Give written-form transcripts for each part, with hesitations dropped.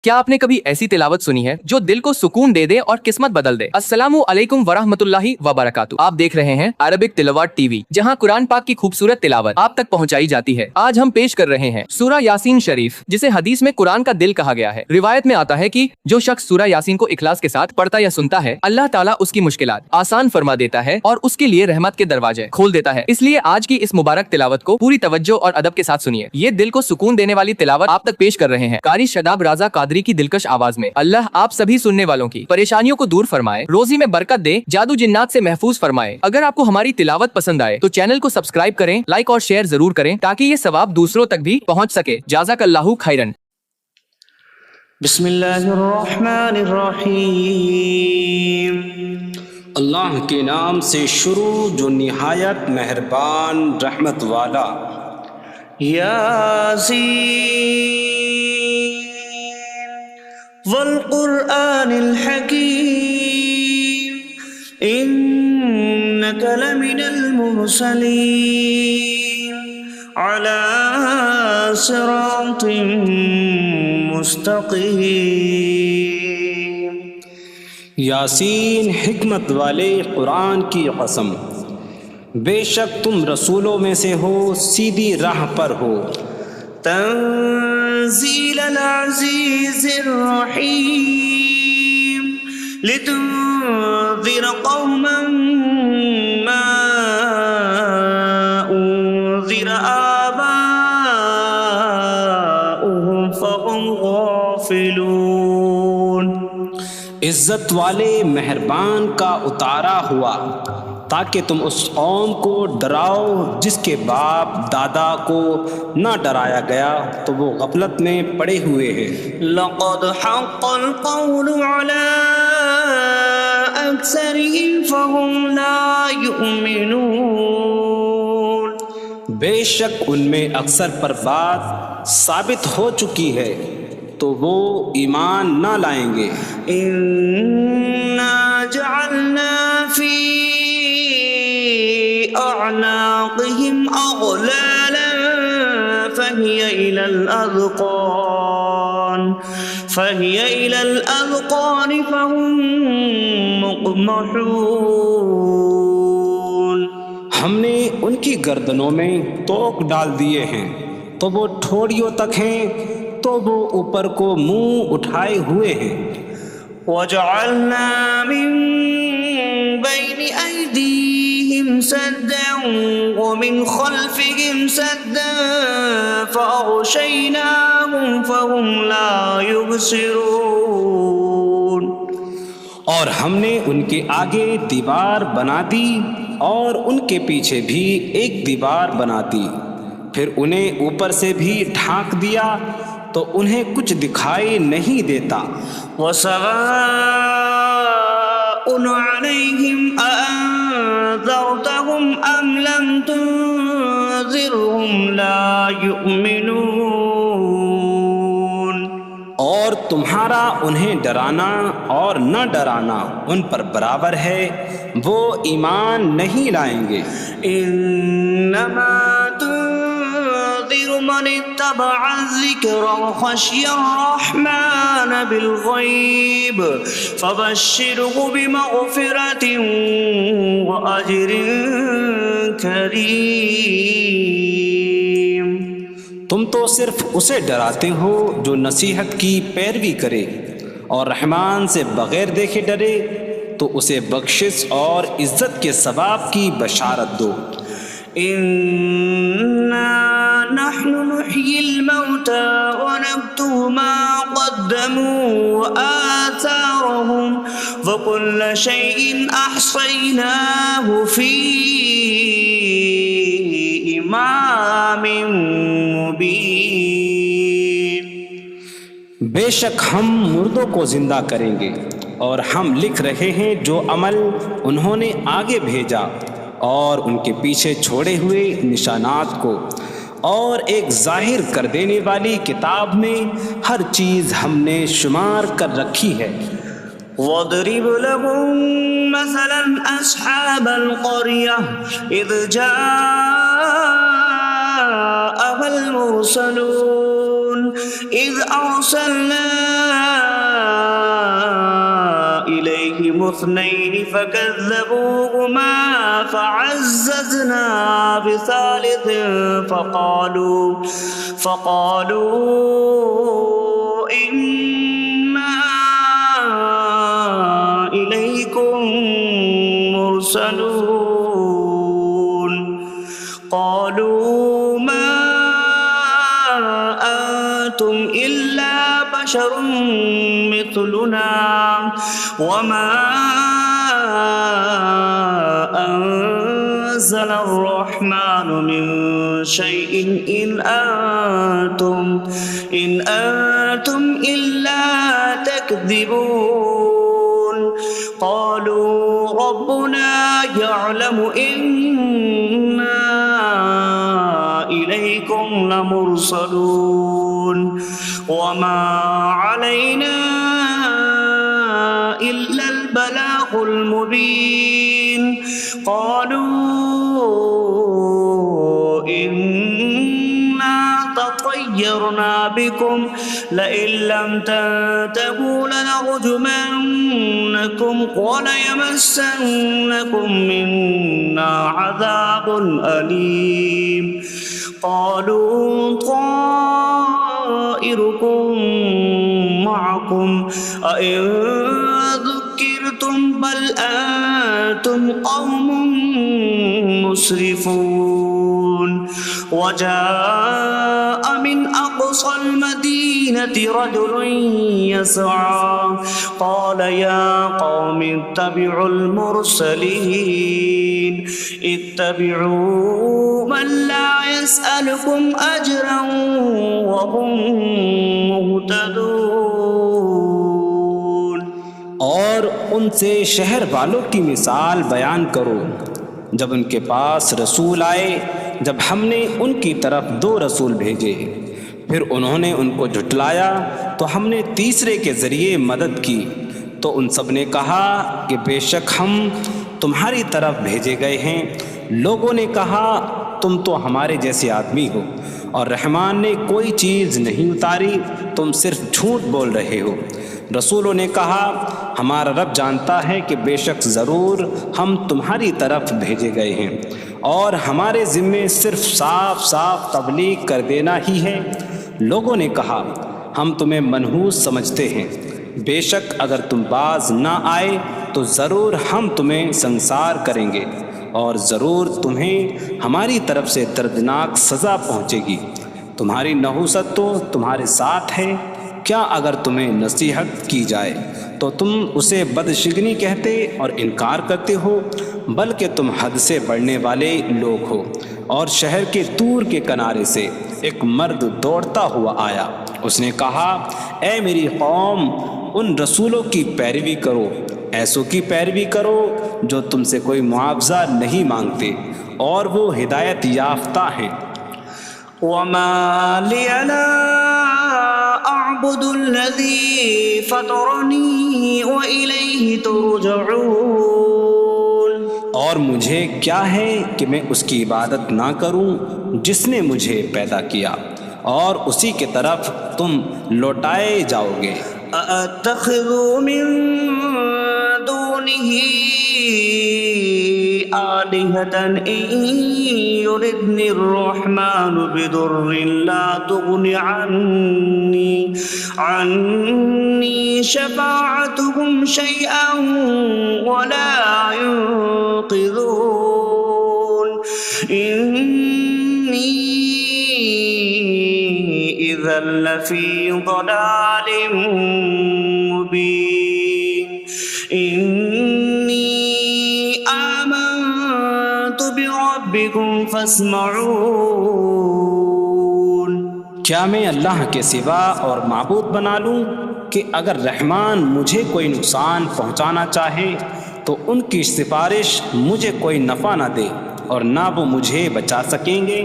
کیا آپ نے کبھی ایسی تلاوت سنی ہے جو دل کو سکون دے دے اور قسمت بدل دے؟ السلام علیکم ورحمۃ اللہ وبرکاتہ۔ آپ دیکھ رہے ہیں عربک تلاوت ٹی وی، جہاں قرآن پاک کی خوبصورت تلاوت آپ تک پہنچائی جاتی ہے۔ آج ہم پیش کر رہے ہیں سورہ یاسین شریف، جسے حدیث میں قرآن کا دل کہا گیا ہے۔ روایت میں آتا ہے کہ جو شخص سورہ یاسین کو اخلاص کے ساتھ پڑھتا یا سنتا ہے، اللہ تعالیٰ اس کی مشکلات آسان فرما دیتا ہے اور اس کے لیے رحمت کے دروازے کھول دیتا ہے۔ اس لیے آج کی اس مبارک تلاوت کو پوری توجہ اور ادب کے ساتھ سنیے۔ یہ دل کو سکون دینے والی تلاوت آپ تک پیش کر رہے ہیں قاری شاداب رضا قادری کی دلکش آواز میں۔ اللہ آپ سبھی سننے والوں کی پریشانیوں کو دور فرمائے، روزی میں برکت دے، جادو جنات سے محفوظ فرمائے۔ اگر آپ کو ہماری تلاوت پسند آئے تو چینل کو سبسکرائب کریں، لائک اور شیئر ضرور کریں تاکہ یہ ثواب دوسروں تک بھی پہنچ سکے۔ جزاک اللہ خیرن۔ بسم اللہ الرحمن الرحیم۔ اللہ کے نام سے شروع جو نہایت مہربان رحمت والا۔ یاسین والقرآن الحکیم انک لمن المرسلین علی صراط مستقیم۔ یاسین حکمت والے قرآن کی قسم، بے شک تم رسولوں میں سے ہو، سیدھی راہ پر ہو۔ تنزیل العزیز الرحیم لتنذر قوما ما انذر آباؤهم فهم غافلون۔ عزت والے مہربان کا اتارا ہوا تاکہ تم اس قوم کو ڈراؤ جس کے باپ دادا کو نہ ڈرایا گیا تو وہ غفلت میں پڑے ہوئے ہیں۔ لقد حق القول على اکثرهم فهم لا يؤمنون۔ بے شک ان میں اکثر پر بات ثابت ہو چکی ہے تو وہ ایمان نہ لائیں گے۔ انا جعلنا فی اعناقهم اغلالا فهي الى الاذقان فهم مقمحون۔ ہم نے ان کی گردنوں میں توق ڈال دیے ہیں تو وہ ٹھوڑیوں تک ہیں تو وہ اوپر کو منہ اٹھائے ہوئے ہیں۔ وَجَعَلْنَا مِن بَيْنِ أَيْدِيهِمْ سَدًّا وَمِنْ خَلْفِهِمْ سَدًّا فَأَغْشَيْنَاهُمْ فَهُمْ لَا يُبْصِرُونَ۔ اور ہم نے ان کے آگے دیوار بنا دی اور ان کے پیچھے بھی ایک دیوار بنا دی، پھر انہیں اوپر سے بھی ڈھانک دیا تو انہیں کچھ دکھائی نہیں دیتا۔ وَسَوَاءٌ عَلَيْهِمْ أَأَنذَرْتَهُمْ أَمْ لَمْ تُنذِرْهُمْ لَا يُؤْمِنُونَ۔ اور تمہارا انہیں ڈرانا اور نہ ڈرانا ان پر برابر ہے، وہ ایمان نہیں لائیں گے۔ انما من اتبع الذکر وخشی الرحمن بالغیب فبشرہ بمغفرۃ واجر کریم۔ تم تو صرف اسے ڈراتے ہو جو نصیحت کی پیروی کرے اور رحمان سے بغیر دیکھے ڈرے تو اسے بخشش اور عزت کے ثواب کی بشارت دو۔ نحن نحيي الموتى ونكتب ما قدموا وآثارهم وكل شيء أحصيناه في إمام مبين۔ بے شک ہم مردوں کو زندہ کریں گے اور ہم لکھ رہے ہیں جو عمل انہوں نے آگے بھیجا اور ان کے پیچھے چھوڑے ہوئے نشانات کو، اور ایک ظاہر کر دینے والی کتاب میں ہر چیز ہم نے شمار کر رکھی ہے۔ وَاضْرِبْ لَهُم مَّثَلًا أَصْحَابَ الْقَرْيَةِ إِذْ جَاءَهَا الْمُرْسَلُونَ۔ إذ أرسلنا إليهم اثنين فكذبوهما فعززنا بثالث فقالوا إنا إليكم مرسلون قالوا ما أنتم إلا بشر مثلنا وما أنزل الرحمن من شيء إن أنتم إلا تكذبون قالوا ربنا يعلم إنا إليكم لمرسلون وما علينا إلا البلاغ المبين قالوا إنا تطيرنا بكم لئن لم تنتهوا لنرجمنكم وليمسنكم منا عذاب أليم قالوا طائركم معكم أئن ذكرتم بل أنتم قوم مسرفون وجاء من أقصى المدينة رجل يسعى قال يا قوم اتبعوا المرسلين اتبعوا من لا يسألكم أجرا وهم مهتدون. اور ان سے شہر والوں کی مثال بیان کرو جب ان کے پاس رسول آئے، جب ہم نے ان کی طرف 2 رسول بھیجے، پھر انہوں نے ان کو جھٹلایا تو ہم نے تیسرے کے ذریعے مدد کی، تو ان سب نے کہا کہ بے شک ہم تمہاری طرف بھیجے گئے ہیں۔ لوگوں نے کہا تم تو ہمارے جیسے آدمی ہو اور رحمان نے کوئی چیز نہیں اتاری، تم صرف جھوٹ بول رہے ہو۔ رسولوں نے کہا ہمارا رب جانتا ہے کہ بے شک ضرور ہم تمہاری طرف بھیجے گئے ہیں اور ہمارے ذمے صرف صاف صاف تبلیغ کر دینا ہی ہے۔ لوگوں نے کہا ہم تمہیں منحوس سمجھتے ہیں، بے شک اگر تم باز نہ آئے تو ضرور ہم تمہیں سنسار کریں گے اور ضرور تمہیں ہماری طرف سے دردناک سزا پہنچے گی۔ تمہاری نحوست تو تمہارے ساتھ ہے، کیا اگر تمہیں نصیحت کی جائے تو تم اسے بدشگنی کہتے اور انکار کرتے ہو؟ بلکہ تم حد سے بڑھنے والے لوگ ہو۔ اور شہر کے دور کے کنارے سے ایک مرد دوڑتا ہوا آیا، اس نے کہا اے میری قوم، ان رسولوں کی پیروی کرو، ایسوں کی پیروی کرو جو تم سے کوئی معاوضہ نہیں مانگتے اور وہ ہدایت یافتہ ہیں۔ وما لي لا أعبد الذي فطرني وإليه ترجعون. اور مجھے کیا ہے کہ میں اس کی عبادت نہ کروں جس نے مجھے پیدا کیا اور اسی کی طرف تم لوٹائے جاؤ گے۔ أأتخذ من دونه آلهة إن يردني الرحمن بضر لا تغن عني شفاعتهم شيئا ولا ينقذون إني إذا لفي ضلال مبين. إني آمنت بربكم فاسمعون. کیا میں اللہ کے سوا اور معبود بنا لوں کہ اگر رحمان مجھے کوئی نقصان پہنچانا چاہے تو ان کی سفارش مجھے کوئی نفع نہ دے اور نہ وہ مجھے بچا سکیں گے؟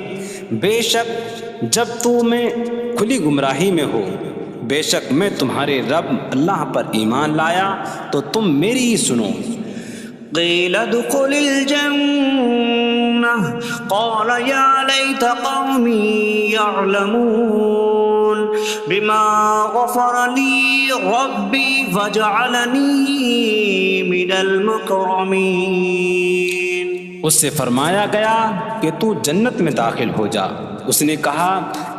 بے شک جب میں کھلی گمراہی میں ہو، بے شک میں تمہارے رب اللہ پر ایمان لایا تو تم میری ہی سنو۔ قيل ادخل الجنة قال يا ليت قومي يعلمون بما غفر لي ربي وجعلني من المكرمين. اس سے فرمایا گیا کہ تو جنت میں داخل ہو جا. اس نے کہا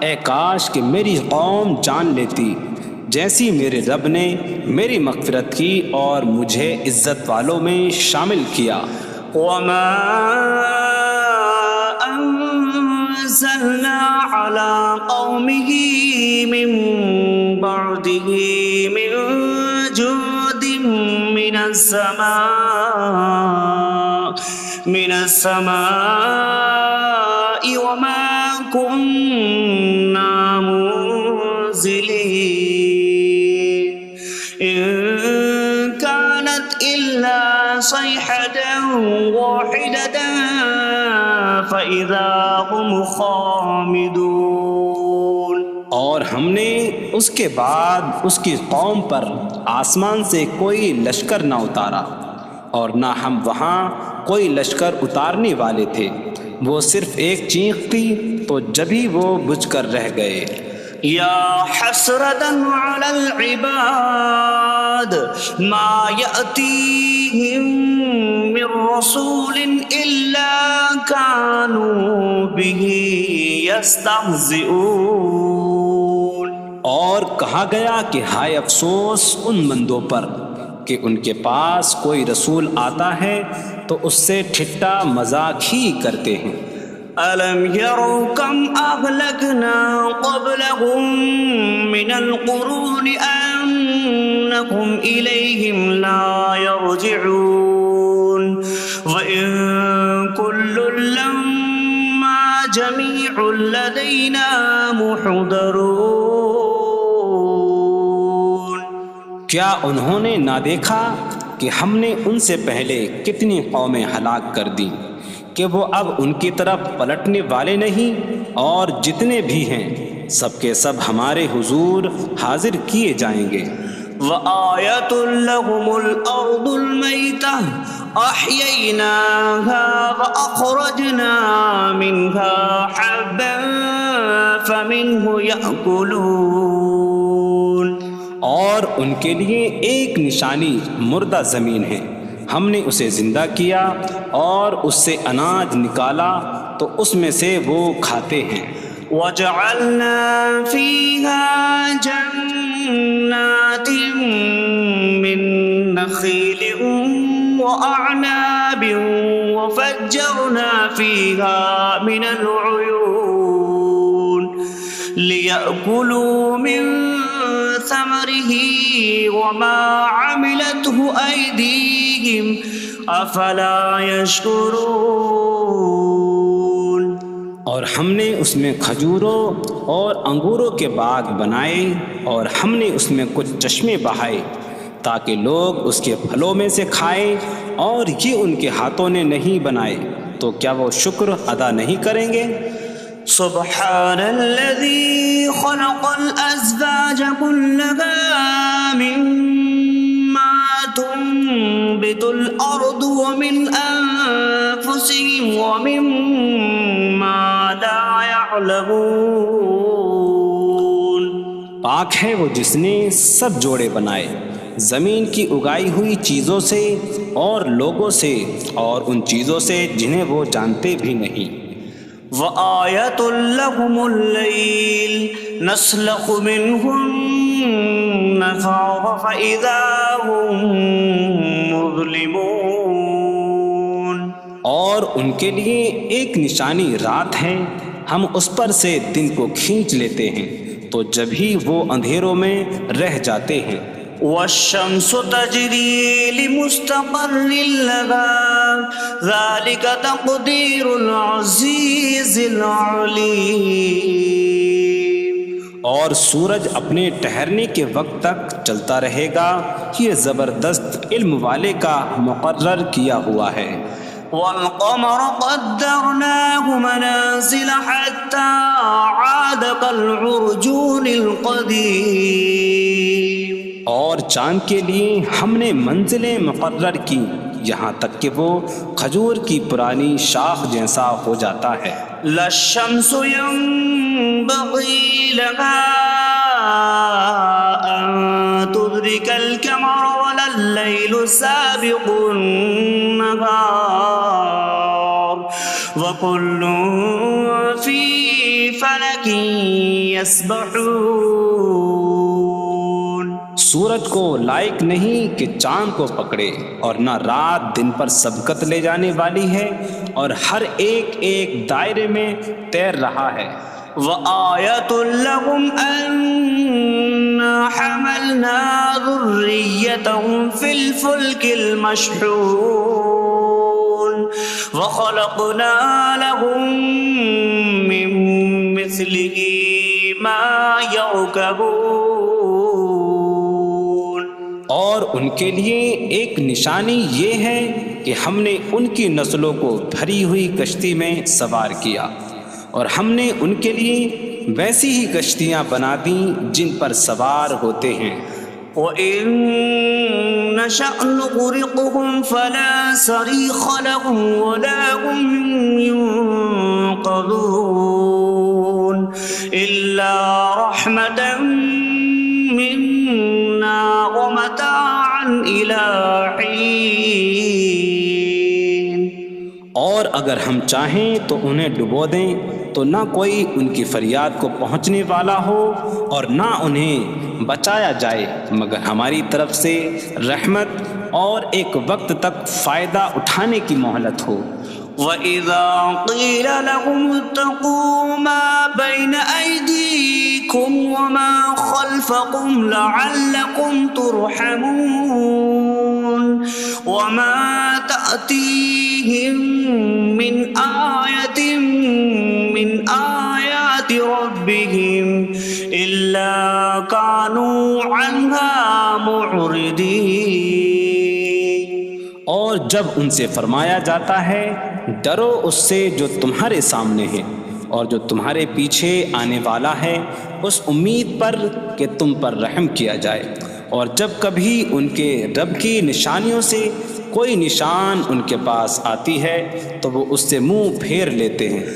اے کاش کہ میری قوم جان لیتی جیسی میرے رب نے میری مغفرت کی اور مجھے عزت والوں میں شامل کیا. وما أنزلنا على قومه من بعده من جود من السماء وما كنا منزلين إن كانت إلا صيحة واحدة فإذا هم خامدون. اور ہم نے اس کے بعد اس کی قوم پر آسمان سے کوئی لشکر نہ اتارا اور نہ ہم وہاں کوئی لشکر اتارنے والے تھے. وہ صرف ایک چیخ کی تو جبھی وہ بجھ کر رہ گئے. يا حسرة على العباد ما يأتيهم من رسول إلا كانوا به يستهزئون. اور کہا گیا کہ ہائے افسوس ان بندوں پر کہ ان کے پاس کوئی رسول آتا ہے تو اس سے ٹھٹا مذاق ہی کرتے ہیں. ألم يروا كم أهلكنا قبلهم من القرون أنكم إليهم لا يرجعون وإن كل لما جميع لدينا محضرون. کیا انہوں نے نہ دیکھا کہ ہم نے ان سے پہلے کتنی قومیں ہلاک کر دیں کہ وہ اب ان کی طرف پلٹنے والے نہیں، اور جتنے بھی ہیں سب کے سب ہمارے حضور حاضر کیے جائیں گے. وآية لهم الأرض الميتة أحييناها وأخرجنا منها حبا فمنه يأكلون. اور ان کے لیے ایک نشانی مردہ زمین ہے، ہم نے اسے زندہ کیا اور اس سے اناج نکالا تو اس میں سے وہ کھاتے ہیں. وجعلنا فيها جنات من نخيل وأعناب وفجرنا فيها من العيون ليأكلوا من ثمره وما عملته أيديهم أفلا يشكرون. اور ہم نے اس میں کھجوروں اور انگوروں کے باغ بنائے اور ہم نے اس میں کچھ چشمے بہائے تاکہ لوگ اس کے پھلوں میں سے کھائیں، اور یہ ان کے ہاتھوں نے نہیں بنائے تو کیا وہ شکر ادا نہیں کریں گے؟ سبحان الذي خلق الأزواج كلها مما تنبت الأرض ومن أنفسهم ومما لا يعلمون. پاک ہے وہ جس نے سب جوڑے بنائے زمین کی اگائی ہوئی چیزوں سے اور لوگوں سے اور ان چیزوں سے جنہیں وہ جانتے بھی نہیں. وآية لهم الليل نسلخ منه النهار فإذا هم مظلمون. اور ان کے لیے ایک نشانی رات ہے، ہم اس پر سے دن کو کھینچ لیتے ہیں تو جب ہی وہ اندھیروں میں رہ جاتے ہیں. والشمس تجري لمستقر لها ذلك تقدير العزيز العليم. اور سورج اپنے ٹھہرنے کے وقت تک چلتا رہے گا، یہ زبردست علم والے کا مقرر کیا ہوا ہے. والقمر قدرناه منازل حتى عاد كالعرجون القديم. اور چاند کے لیے ہم نے منزلیں مقرر کی یہاں تک کہ وہ کھجور کی پرانی شاخ جیسا ہو جاتا ہے. لا الشمس ينبغي لها أن تدرك القمر ولا الليل سابق النهار وكل في فلك يسبحون. سورج کو لائق نہیں کہ چاند کو پکڑے، اور نہ رات دن پر سبقت لے جانے والی ہے، اور ہر ایک ایک دائرے میں تیر رہا ہے. وآية لهم أنا حملنا ذريتهم في الفلك المشحون وخلقنا لهم من مثله ما يركبون. اور ان کے لیے ایک نشانی یہ ہے کہ ہم نے ان کی نسلوں کو بھری ہوئی کشتی میں سوار کیا، اور ہم نے ان کے لیے ویسی ہی کشتیاں بنا دیں جن پر سوار ہوتے ہیں. وَإِن نَّشَأْ نُغْرِقْهُمْ فَلَا صَرِيخَ لَهُمْ وَلَا هُمْ يُنقَذُونَ إِلَّا رَحْمَةً مِّنَّا وَمَتَاعًا إِلَىٰ حِينٍ. اور اگر ہم چاہیں تو انہیں ڈبو دیں تو نہ کوئی ان کی فریاد کو پہنچنے والا ہو، اور نہ انہیں بچایا جائے مگر ہماری طرف سے رحمت اور ایک وقت تک فائدہ اٹھانے کی مہلت ہو. وَإِذَا قِيلَ لَهُمُ اتَّقُوا مَا بَيْنَ أَيْدِيكُمْ وَمَا خَلْفَكُمْ لَعَلَّكُمْ تُرْحَمُونَ وَمَا تَأْتِيهِمْ مِنْ آيَةٍ من آيات ربهم إلا كانوا عنها معرضين. اور جب ان سے فرمایا جاتا ہے ڈرو اس سے جو تمہارے سامنے ہے اور جو تمہارے پیچھے آنے والا ہے، اس امید پر کہ تم پر رحم کیا جائے، اور جب کبھی ان کے رب کی نشانیوں سے کوئی نشان ان کے پاس آتی ہے تو وہ اس سے منہ پھیر لیتے ہیں.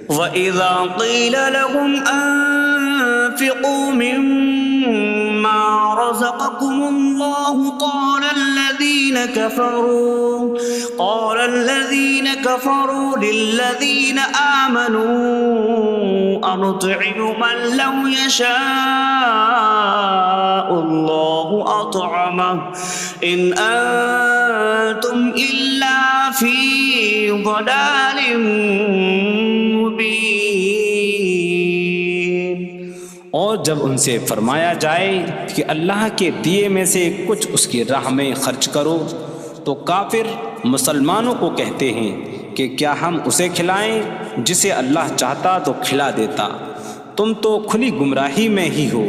وَإِذَا قِيلَ لَهُمْ أَنفِقُوا مِمَّا رَزَقَكُمُ اللَّهُ قَالَ الَّذِينَ كَفَرُوا لِلَّذِينَ آمَنُوا أَنُطْعِمُ مَن لَّوْ يَشَاءُ اللَّهُ أَطْعَمَهُ إِنْ أَنتُمْ إِلَّا فِي ضَلَالٍ مبین. اور جب ان سے فرمایا جائے کہ اللہ کے دیے میں سے کچھ اس کی راہ میں خرچ کرو تو کافر مسلمانوں کو کہتے ہیں کہ کیا ہم اسے کھلائیں جسے اللہ چاہتا تو کھلا دیتا، تم تو کھلی گمراہی میں ہی ہو.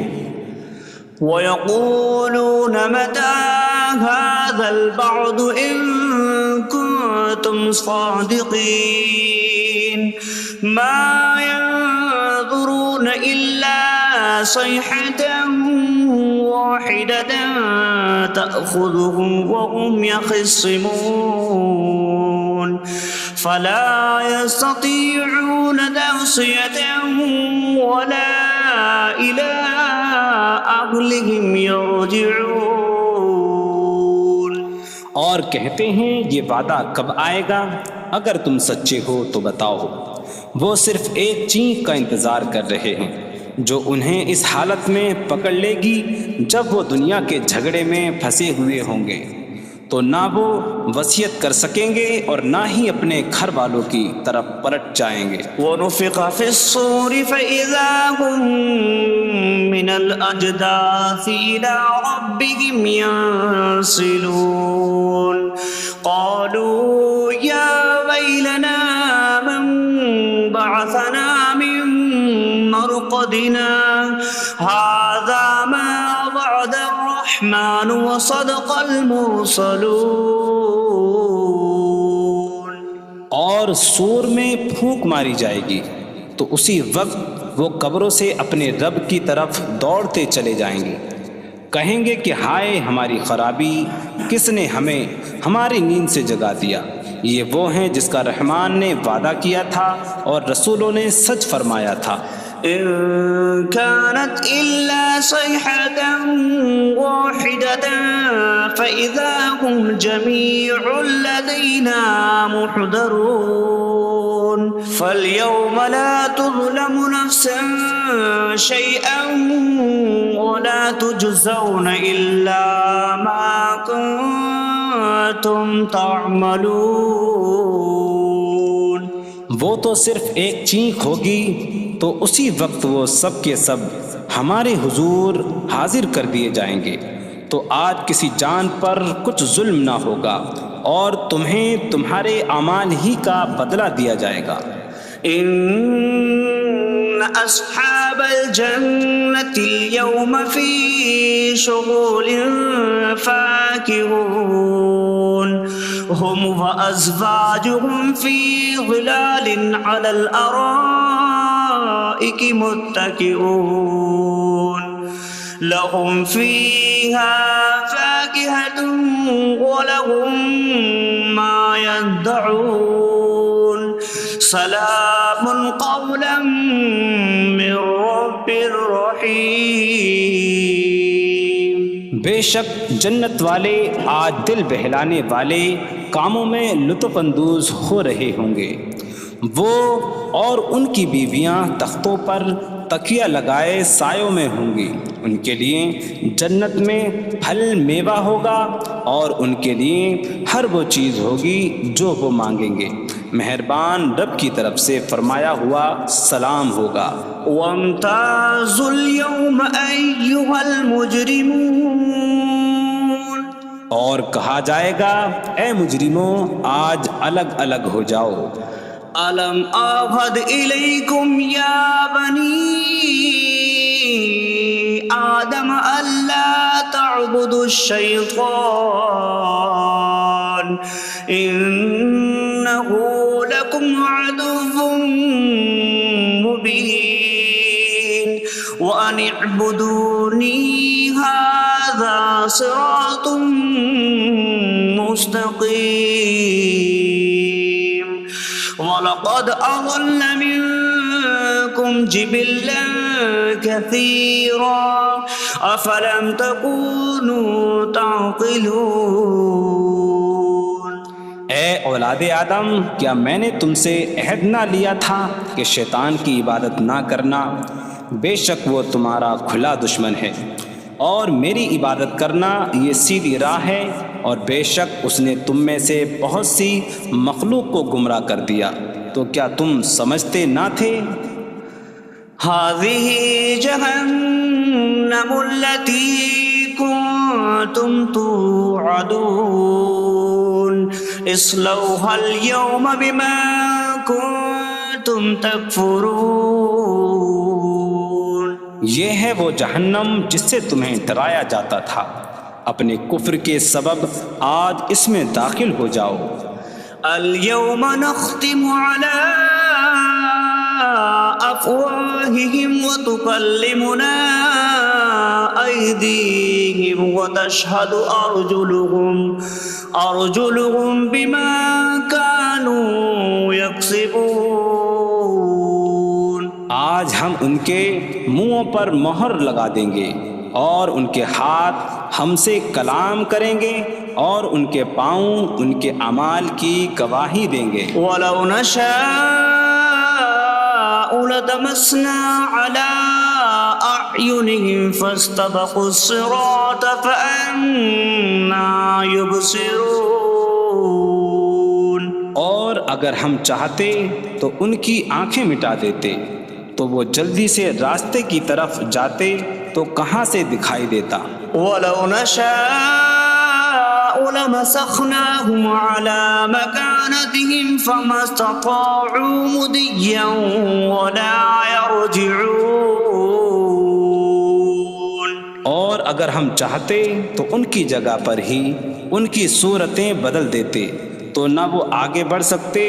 وَيَقُولُونَ مَتَىٰ هَٰذَا الْوَعْدُ إِن كُنتُمْ صَادِقِينَ مَا يَنظُرُونَ إِلَّا صَيْحَةً وَاحِدَةً تَأْخُذُهُمْ وَهُمْ يَخِصِّمُونَ فَلَا يَسْتَطِيعُونَ تَوْصِيَةً وَلَا إِلَىٰ أَهْلِهِمْ يَرْجِعُونَ. اور کہتے ہیں یہ وعدہ کب آئے گا؟ اگر تم سچے ہو تو بتاؤ. وہ صرف ایک چینخ کا انتظار کر رہے ہیں جو انہیں اس حالت میں پکڑ لے گی جب وہ دنیا کے جھگڑے میں پھنسے ہوئے ہوں گے، تو نہ وہ وصیت کر سکیں گے اور نہ ہی اپنے گھر والوں کی طرف پلٹ جائیں گے. وَنُفِخَ فِي الصُّورِ فَإِذَا هُم مِّنَ الْأَجْدَاثِ إِلَىٰ رَبِّهِمْ يَنسِلُونَ قَالُوا يَا وَيْلَنَا مَن بَعَثَنَا مِن مَّرْقَدِنَا هَٰذَا مَا وَعَدَ الرَّحْمَٰنُ وَصَدَقَ الْمُرْسَلُونَ. اور سور میں پھونک ماری جائے گی تو اسی وقت وہ قبروں سے اپنے رب کی طرف دوڑتے چلے جائیں گے، کہیں گے کہ ہائے ہماری خرابی، کس نے ہمیں ہماری نیند سے جگا دیا. یہ وہ ہیں جس کا رحمان نے وعدہ کیا تھا اور رسولوں نے سچ فرمایا تھا. إن كانت إلا صيحة واحدة فإذا هم جميع لدينا محضرون فاليوم لا تظلم نفس شيئا ولا تجزون إلا ما كنتم تعملون. وہ تو صرف ایک چینخ ہوگی تو اسی وقت وہ سب کے سب ہمارے حضور حاضر کر دیے جائیں گے. تو آج کسی جان پر کچھ ظلم نہ ہوگا اور تمہیں تمہارے اعمال ہی کا بدلہ دیا جائے گا. إن أصحاب الجنة اليوم في شغل فاكهون هم وأزواجهم في ظلال على الأرائك متكئون لهم فيها فاكهة ولهم ما يدعون سلام قولا من رب رحیم. بے شک جنت والے آج دل بہلانے والے کاموں میں لطف اندوز ہو رہے ہوں گے. وہ اور ان کی بیویاں تختوں پر تکیہ لگائے سایوں میں ہوں گی. ان کے لیے جنت میں پھل میوہ ہوگا اور ان کے لیے ہر وہ چیز ہوگی جو وہ مانگیں گے. مہربان رب کی طرف سے فرمایا ہوا سلام ہوگا. وامتازوا اليوم أيها المجرمون اور کہا جائے گا اے مجرموں آج الگ الگ ہو جاؤ. ألم أعهد إليكم يا بني آدم ألا تعبدوا الشيطان إنه لكم عدو مبين وأن اعبدوني هذا صراط مستقيم. ولقد أضل منكم جبلا كثيرا أفلم تكونوا تعقلون. اے اولاد آدم کیا میں نے تم سے عہد نہ لیا تھا کہ شیطان کی عبادت نہ کرنا؟ بے شک وہ تمہارا کھلا دشمن ہے اور میری عبادت کرنا یہ سیدھی راہ ہے. اور بے شک اس نے تم میں سے بہت سی مخلوق کو گمراہ کر دیا. تو کیا تم سمجھتے نہ تھے؟ هذه جهنم التي كنتم توعدون اصلوها اليوم بما كنتم تكفرون. یہ ہے وہ جہنم جس سے تمہیں ڈرایا جاتا تھا. اپنے کفر کے سبب آج اس میں داخل ہو جاؤ. اليوم نختم على أفواههم وتكلمنا أيديهم وتشهد أرجلهم بما كانوا يكسبون. آج ہم ان کے منہوں پر مہر لگا دیں گے اور ان کے ہاتھ ہم سے کلام کریں گے اور ان کے پاؤں ان کے اعمال کی گواہی دیں گے. ولو نشاء لطمسنا على أعينهم فاستبقوا الصراط فأنا يبصرون. اور اگر ہم چاہتے تو ان کی آنکھیں مٹا دیتے تو وہ جلدی سے راستے کی طرف جاتے تو کہاں سے دکھائی دیتا. ولو نشاء لمسخناهم على مكانتهم فما استطاعوا مضيا ولا يرجعون. اور اگر ہم چاہتے تو ان کی جگہ پر ہی ان کی صورتیں بدل دیتے تو نہ وہ آگے بڑھ سکتے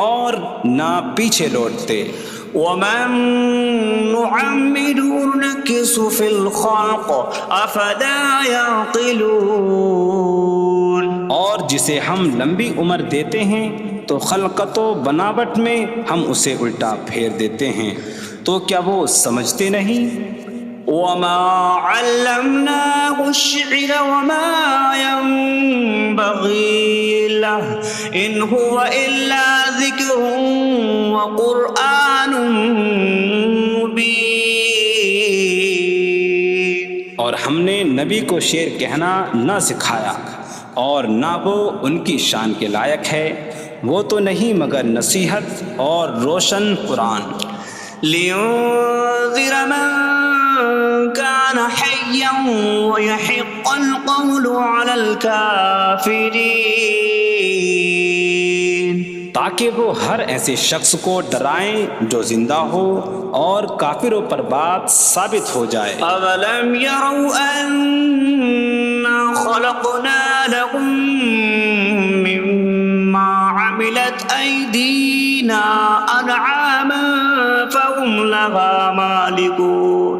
اور نہ پیچھے لوٹتے. ومن نعمره نكس في الخلق افلا يعقلون. اور جسے ہم لمبی عمر دیتے ہیں تو خلقت و بناوٹ میں ہم اسے الٹا پھیر دیتے ہیں. تو تو کیا وہ سمجھتے نہیں؟ وما علمناه الشعر وما ينبغي له إن هو إلا ذكر وقرآن مبين. اور ہم نے نبی کو شعر کہنا نہ سکھایا اور نہ وہ ان کی شان کے لائق ہے، وہ تو نہیں مگر نصیحت اور روشن قرآن. لينذر من كان حيا ويحق القول على الكافرين. تاکہ وہ ہر ایسے شخص کو ڈرائیں جو زندہ ہو اور کافروں پر بات ثابت ہو جائے. أولم يروا أنا خلقنا لهم مما عملت أيدينا أنعاما فهم لها مالكون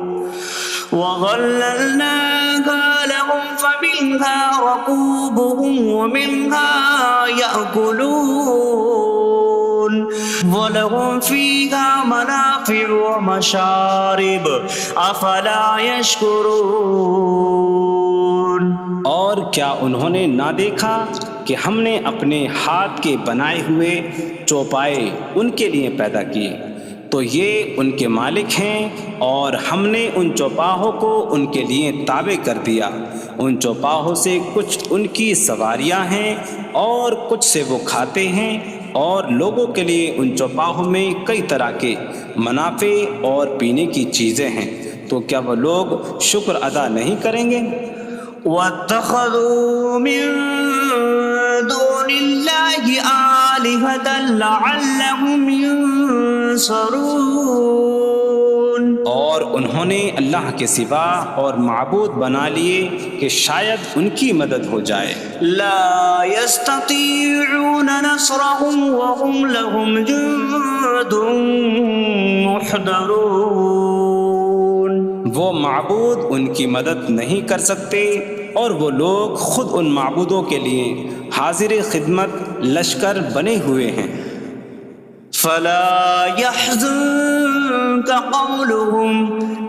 وظللناها لهم فمنها ركوبهم ومنها يأكلون ولهم فيها منافع ومشارب أفلا يشكرون. اور کیا انہوں نے نہ دیکھا کہ ہم نے اپنے ہاتھ کے بنائے ہوئے چوپائے ان کے لیے پیدا کیے، تو یہ ان کے مالک ہیں، اور ہم نے ان چوپاہوں کو ان کے لیے تابع کر دیا. ان چوپاہوں سے کچھ ان کی سواریاں ہیں اور کچھ سے وہ کھاتے ہیں، اور لوگوں کے لیے ان چوپاہوں میں کئی طرح کے منافع اور پینے کی چیزیں ہیں. تو کیا وہ لوگ شکر ادا نہیں کریں گے؟ واتخذوا من دون الله آلهة لعلهم ينصرون. اور انہوں نے اللہ کے سوا اور معبود بنا لیے کہ شاید ان کی مدد ہو جائے. لا يستطيعون نصرهم وهم لهم جند محضرون. وہ معبود ان کی مدد نہیں کر سکتے، اور وہ لوگ خود ان معبودوں کے لیے حاضر خدمت لشکر بنے ہوئے ہیں. فلا يحزنك قولهم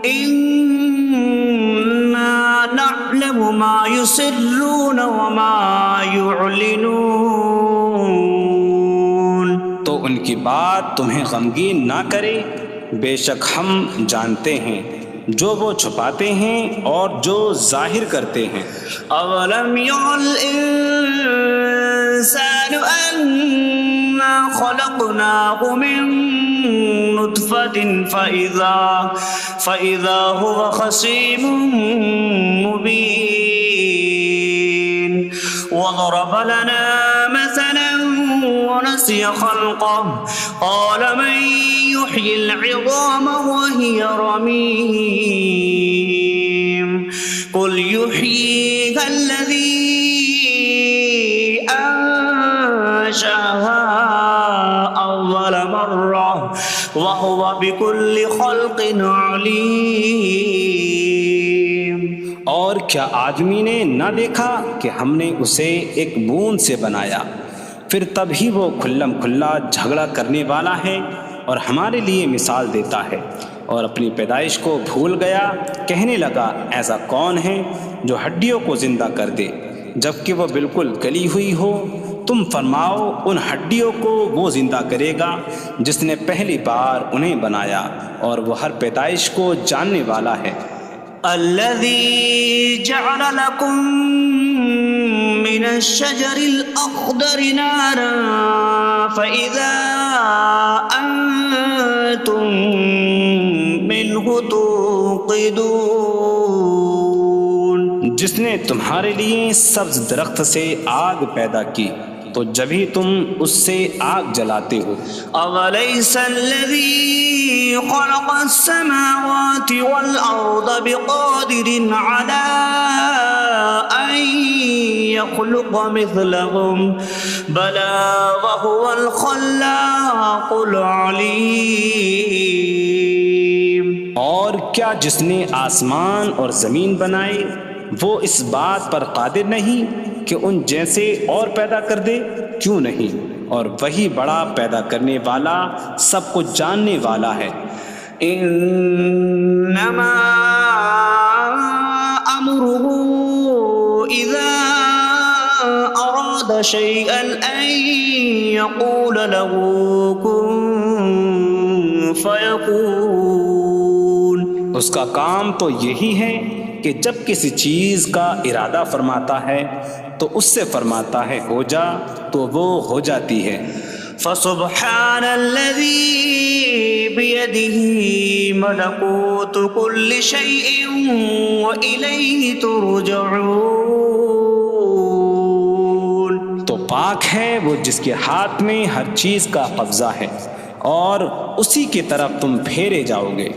إنا نعلم ما يسرون وما يعلنون. تو ان کی بات تمہیں غمگین نہ کرے، بے شک ہم جانتے ہیں جو وہ چھپاتے ہیں اور جو ظاہر کرتے ہیں. أولم ير الإنسان أنا خلقناه من نطفة فإذا هو خصيم مبين. وضرب لنا مثلا ونسي خلقه قال من يحيي العظام وهي رميم. قل يحييها الذي أنشأها أول مرة وهو بكل خلق عليم. اور کیا آدمی نے نہ دیکھا کہ ہم نے اسے ایک بوند سے بنایا، پھر تب ہی وہ کھلم کھلا جھگڑا کرنے والا ہے اور ہمارے لیے مثال دیتا ہے. اور اپنی پیدائش کو بھول گیا، کہنے لگا ایسا کون ہے جو ہڈیوں کو زندہ کر دے جبکہ وہ بالکل گلی ہوئی ہو. تم فرماؤ ان ہڈیوں کو وہ زندہ کرے گا جس نے پہلی بار انہیں بنایا، اور وہ ہر پیدائش کو جاننے والا ہے. الذي جعل لكم من الشجر الأخضر نارا فإذا أنتم منه توقدون. جس نے تمہارے لیے سبز درخت سے آگ پیدا کی تو جبھی تم اس سے آگ جلاتے ہو. أوليس الذي خلق السماوات والأرض بقادر على أن يخلق مثلهم بلى وهو الخلاق العليم. اور کیا جس نے آسمان اور زمین بنائے وہ اس بات پر قادر نہیں کہ ان جیسے اور پیدا کر دے؟ کیوں نہیں، اور وہی بڑا پیدا کرنے والا، سب کچھ جاننے والا ہے. إنما أمره إذا أراد شيئا أن يقول له كن فيكون. اس کا کام تو یہی ہے کہ جب کسی چیز کا ارادہ فرماتا ہے تو اس سے فرماتا ہے ہو جا تو وہ ہو جاتی ہے. فسبحان الذي بيده ملكوت كل شيء وإليه ترجعون. تو پاک ہے وہ جس کے ہاتھ میں ہر چیز کا قبضہ ہے اور اسی کی طرف تم پھیرے جاؤ گے.